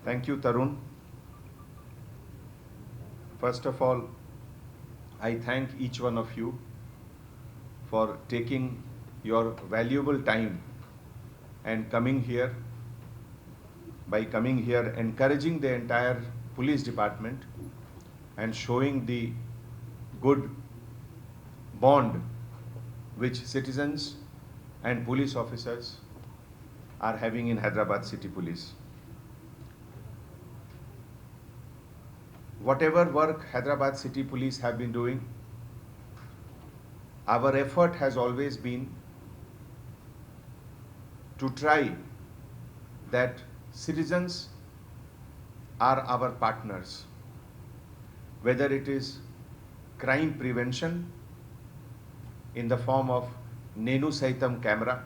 Thank you, Tarun. First of all, I thank each one of you for taking your valuable time and coming here, encouraging the entire police department and showing the good bond which citizens and police officers are having in Hyderabad City Police. Whatever work Hyderabad City Police have been doing, our effort has always been to try that citizens are our partners, whether it is crime prevention in the form of Nenu Saitam camera,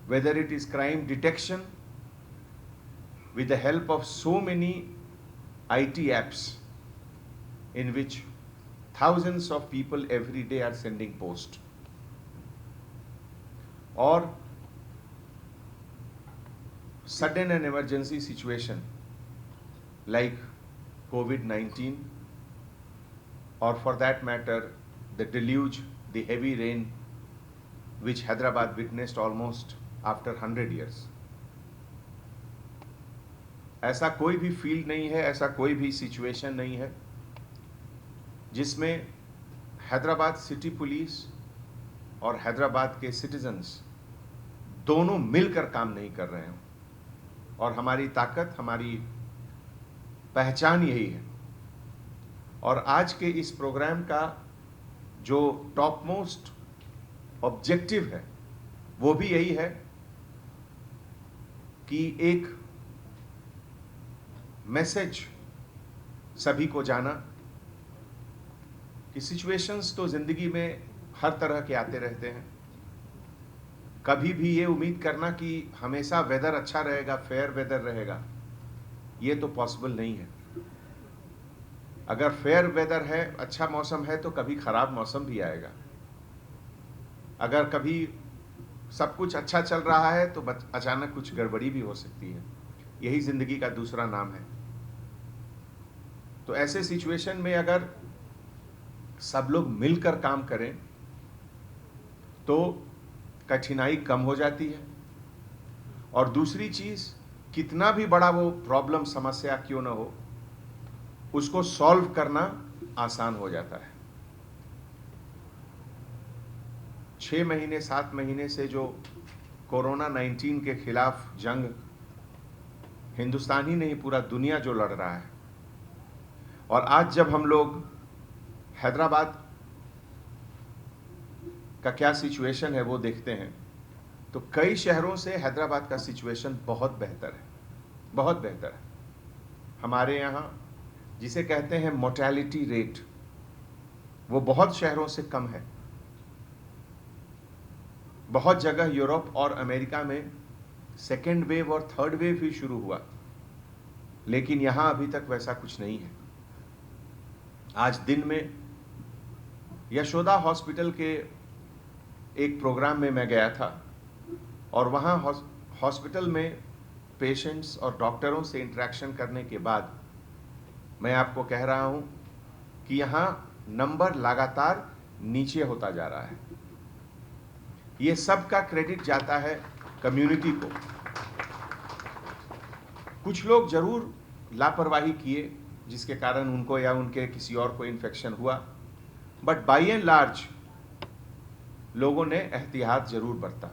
whether it is crime detection with the help of so many IT apps in which thousands of people every day are sending post, or sudden and emergency situation like COVID-19, or for that matter the deluge, the heavy rain which Hyderabad witnessed almost after 100 years. ऐसा कोई भी field नहीं है, ऐसा कोई भी situation नहीं है जिसमें हैदराबाद सिटी पुलिस और हैदराबाद के सिटीजन्स दोनों मिलकर काम नहीं कर रहे हों। और हमारी ताकत, हमारी पहचान यही है। और आज के इस प्रोग्राम का जो टॉप मोस्ट ऑब्जेक्टिव है वो भी यही है कि एक मैसेज सभी को जाना कि सिचुएशंस तो ज़िंदगी में हर तरह के आते रहते हैं। कभी भी ये उम्मीद करना कि हमेशा वेदर अच्छा रहेगा, फेयर वेदर रहेगा, ये तो पॉसिबल नहीं है। अगर फेयर वेदर है, अच्छा मौसम है, तो कभी ख़राब मौसम भी आएगा। अगर कभी सब कुछ अच्छा चल रहा है तो अचानक कुछ गड़बड़ी भी हो सकती है। यही ज़िंदगी का दूसरा नाम है। तो ऐसे सिचुएशन में अगर सब लोग मिलकर काम करें तो कठिनाई कम हो जाती है। और दूसरी चीज़, कितना भी बड़ा वो प्रॉब्लम, समस्या क्यों ना हो, उसको सॉल्व करना आसान हो जाता है। 6 महीने 7 महीने से जो कोरोना 19 के खिलाफ जंग हिंदुस्तान ही नहीं, पूरा दुनिया जो लड़ रहा है, और आज जब हम लोग हैदराबाद का क्या सिचुएशन है वो देखते हैं तो कई शहरों से हैदराबाद का सिचुएशन बहुत बेहतर है, बहुत बेहतर है। हमारे यहाँ जिसे कहते हैं मोर्टेलिटी रेट, वो बहुत शहरों से कम है। बहुत जगह यूरोप और अमेरिका में सेकेंड वेव और थर्ड वेव भी शुरू हुआ, लेकिन यहाँ अभी तक वैसा कुछ नहीं है। आज दिन में यशोदा हॉस्पिटल के एक प्रोग्राम में मैं गया था और वहाँ हॉस्पिटल में पेशेंट्स और डॉक्टरों से इंटरेक्शन करने के बाद मैं आपको कह रहा हूँ कि यहाँ नंबर लगातार नीचे होता जा रहा है। ये सब का क्रेडिट जाता है कम्युनिटी को। कुछ लोग जरूर लापरवाही किए जिसके कारण उनको या उनके किसी और को इन्फेक्शन हुआ, बट बाय एंड लार्ज लोगों ने एहतियात जरूर बरता।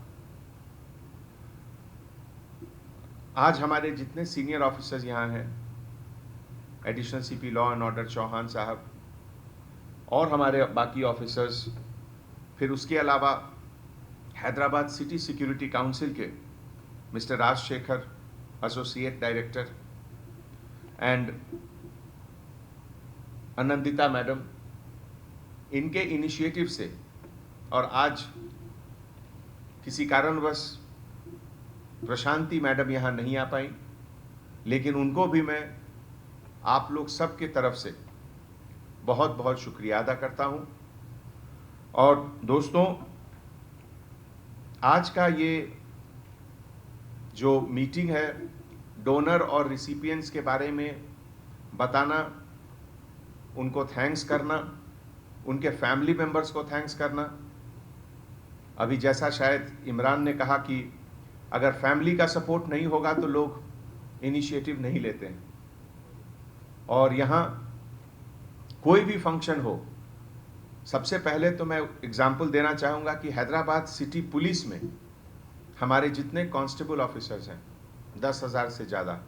आज हमारे जितने सीनियर ऑफिसर्स यहाँ हैं, additional CP law and order Chauhan साहब और हमारे बाकी ऑफिसर्स, फिर उसके अलावा हैदराबाद सिटी सिक्योरिटी काउंसिल के mister Rajashekar, associate director, and Anandita madam, इनके इनिशिएटिव से, और आज किसी कारणवश प्रशांति मैडम यहाँ नहीं आ पाई, लेकिन उनको भी मैं आप लोग सब के तरफ से बहुत बहुत शुक्रिया अदा करता हूँ। और दोस्तों, आज का ये जो मीटिंग है डोनर और रिसिपिएंट्स के बारे में बताना, उनको थैंक्स करना, उनके फैमिली मेंबर्स को थैंक्स करना। अभी जैसा शायद इमरान ने कहा कि अगर फैमिली का सपोर्ट नहीं होगा तो लोग इनिशिएटिव नहीं लेते हैं। और यहाँ कोई भी फंक्शन हो, सबसे पहले तो मैं एग्जाम्पल देना चाहूँगा कि हैदराबाद सिटी पुलिस में हमारे जितने कांस्टेबल ऑफिसर्स हैं 10,000 से ज़्यादा,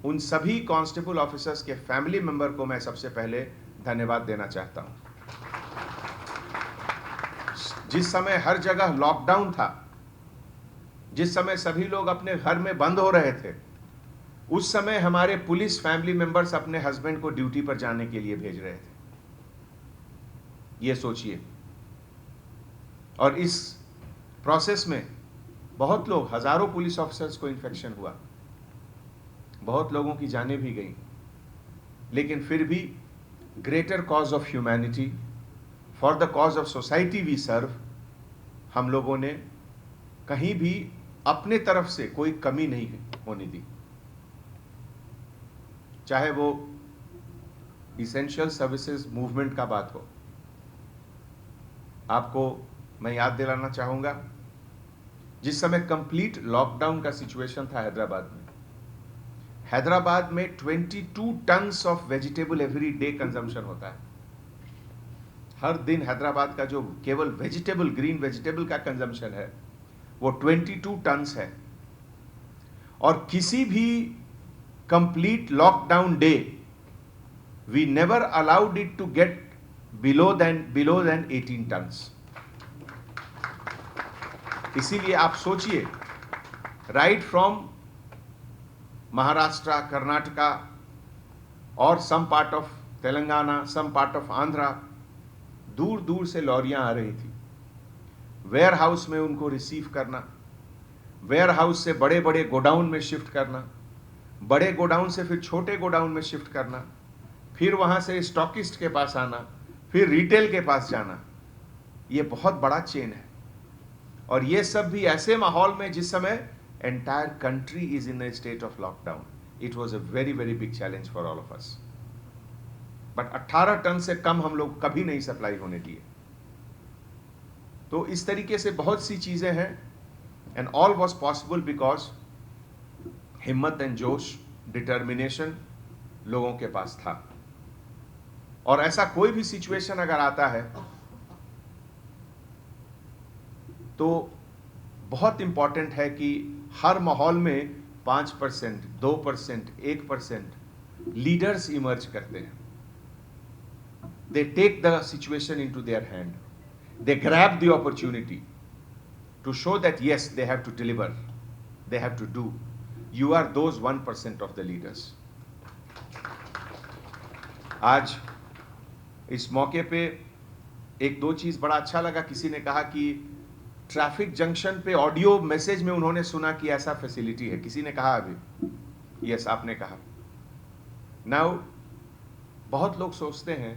उन सभी कांस्टेबल ऑफिसर्स के फैमिली मेंबर को मैं सबसे पहले धन्यवाद देना चाहता हूँ। जिस समय हर जगह लॉकडाउन था, जिस समय सभी लोग अपने घर में बंद हो रहे थे, उस समय हमारे पुलिस फैमिली मेंबर्स अपने हस्बैंड को ड्यूटी पर जाने के लिए भेज रहे थे। ये सोचिए। और इस प्रोसेस में बहुत लोग, हजारों पुलिस ऑफिसर्स को इन्फेक्शन हुआ, बहुत लोगों की जानें भी गई, लेकिन फिर भी greater cause of humanity, for the cause of society we serve, हम लोगों ने कहीं भी अपने तरफ से कोई कमी नहीं होने दी। चाहे वो इसेंशियल सर्विसेज मूवमेंट का बात हो। आपको मैं याद दिलाना चाहूंगा, जिस समय कंप्लीट लॉकडाउन का सिचुएशन था हैदराबाद में 22 tons of vegetable every day consumption होता है। हर दिन हैदराबाद का जो केवल वेजिटेबल, ग्रीन वेजिटेबल का कंजम्पशन है वो 22 टन्स है। और किसी भी complete lockdown day we never allowed it to get below than 18 tons. इसीलिए आप सोचिए, राइट फ्रॉम महाराष्ट्र, कर्नाटका और some part of Telangana, some part of Andhra, दूर दूर से लॉरियां आ रही थी। वेयर हाउस में उनको रिसीव करना, वेयर हाउस से बड़े बड़े गोडाउन में शिफ्ट करना, बड़े गोडाउन से फिर छोटे गोडाउन में शिफ्ट करना, फिर वहां से स्टॉकिस्ट के पास आना, फिर रिटेल के पास जाना। ये बहुत बड़ा चेन है। और ये सब भी ऐसे माहौल में जिस समय entire country is in a state of lockdown. It was a very very big challenge for all of us. But 18 ton से कम हम लोग कभी नहीं सप्लाई होने दिए। तो इस तरीके से बहुत सी चीजें हैं, and all was possible because हिम्मत एंड जोश, डिटर्मिनेशन लोगों के पास था। और ऐसा कोई भी सिचुएशन अगर आता है तो बहुत इंपॉर्टेंट है कि हर माहौल में 5%, 2%, 1% लीडर्स इमर्ज करते हैं। They take the situation into their hand, they grab the opportunity to show that yes they have to deliver, they have to do. You are those 1% of the leaders. आज इस मौके पे एक दो चीज बड़ा अच्छा लगा। किसी ने कहा कि ट्रैफिक जंक्शन पे ऑडियो मैसेज में उन्होंने सुना कि ऐसा फैसिलिटी है। किसी ने कहा अभी, यस आपने कहा। नाउ बहुत लोग सोचते हैं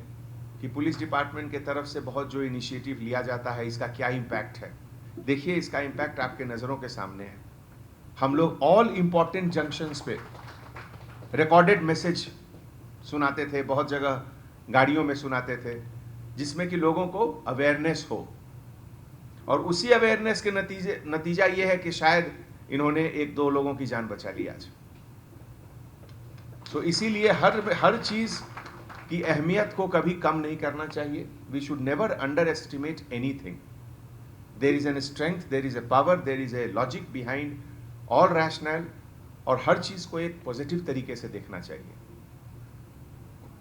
कि पुलिस डिपार्टमेंट के तरफ से बहुत जो इनिशिएटिव लिया जाता है इसका क्या इम्पैक्ट है। देखिए, इसका इम्पैक्ट आपके नज़रों के सामने है। हम लोग ऑल इंपॉर्टेंट जंक्शंस पे रिकॉर्डेड मैसेज सुनाते थे, बहुत जगह गाड़ियों में सुनाते थे, जिसमें कि लोगों को अवेयरनेस हो। और उसी अवेयरनेस के नतीजा ये है कि शायद इन्होंने 1-2 लोगों की जान बचा ली आज। तो इसीलिए हर चीज की अहमियत को कभी कम नहीं करना चाहिए। We should never underestimate anything. There is an strength, there is a power, there is a logic behind all rational, और हर चीज को एक पॉजिटिव तरीके से देखना चाहिए।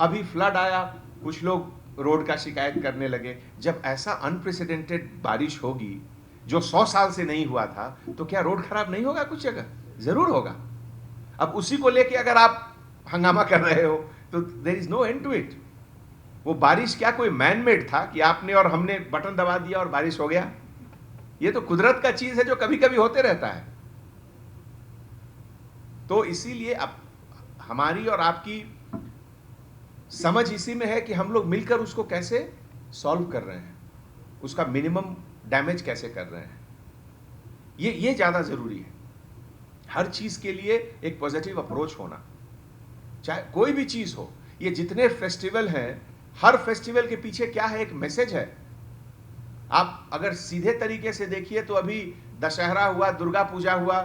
अभी फ्लड आया, कुछ लोग रोड का शिकायत करने लगे। जब ऐसा अनप्रेसिडेंटेड बारिश होगी जो 100 साल से नहीं हुआ था, तो क्या रोड खराब नहीं होगा? कुछ जगह जरूर होगा। अब उसी को लेके अगर आप हंगामा कर रहे हो तो there is no end to it. वो बारिश क्या कोई मैन मेड था कि आपने और हमने बटन दबा दिया और बारिश हो गया? ये तो कुदरत का चीज है जो कभी कभी होते रहता है। तो इसीलिए अब हमारी और आपकी समझ इसी में है कि हम लोग मिलकर उसको कैसे सॉल्व कर रहे हैं, उसका मिनिमम डैमेज कैसे कर रहे हैं, ये ज्यादा जरूरी है। हर चीज के लिए एक पॉजिटिव अप्रोच होना, चाहे कोई भी चीज हो। ये जितने फेस्टिवल हैं, हर फेस्टिवल के पीछे क्या है, एक मैसेज है। आप अगर सीधे तरीके से देखिए तो अभी दशहरा हुआ, दुर्गा पूजा हुआ,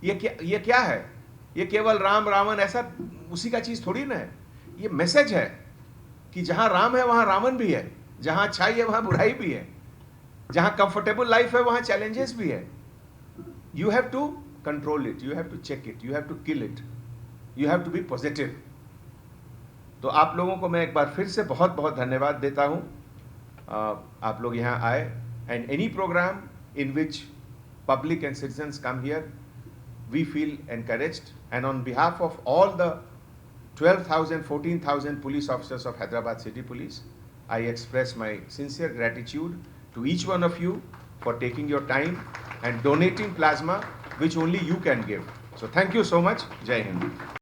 ये क्या है? ये केवल राम रावण ऐसा उसी का चीज थोड़ी ना है। ये मैसेज है कि जहां राम है वहां रावण भी है, जहां अच्छाई है वहां बुराई भी है, जहां कंफर्टेबल लाइफ है वहां चैलेंजेस भी है। You have to control it, you have to check it, you have to kill it, you have to be positive. तो आप लोगों को मैं एक बार फिर से बहुत बहुत धन्यवाद देता हूं। आप लोग यहाँ आए, and any programme in which public and citizens come here, we feel encouraged, and on behalf of all the 12,000, 14,000 police officers of Hyderabad City Police, I express my sincere gratitude to each one of you for taking your time and donating plasma, which only you can give. So thank you so much. Jai Hind.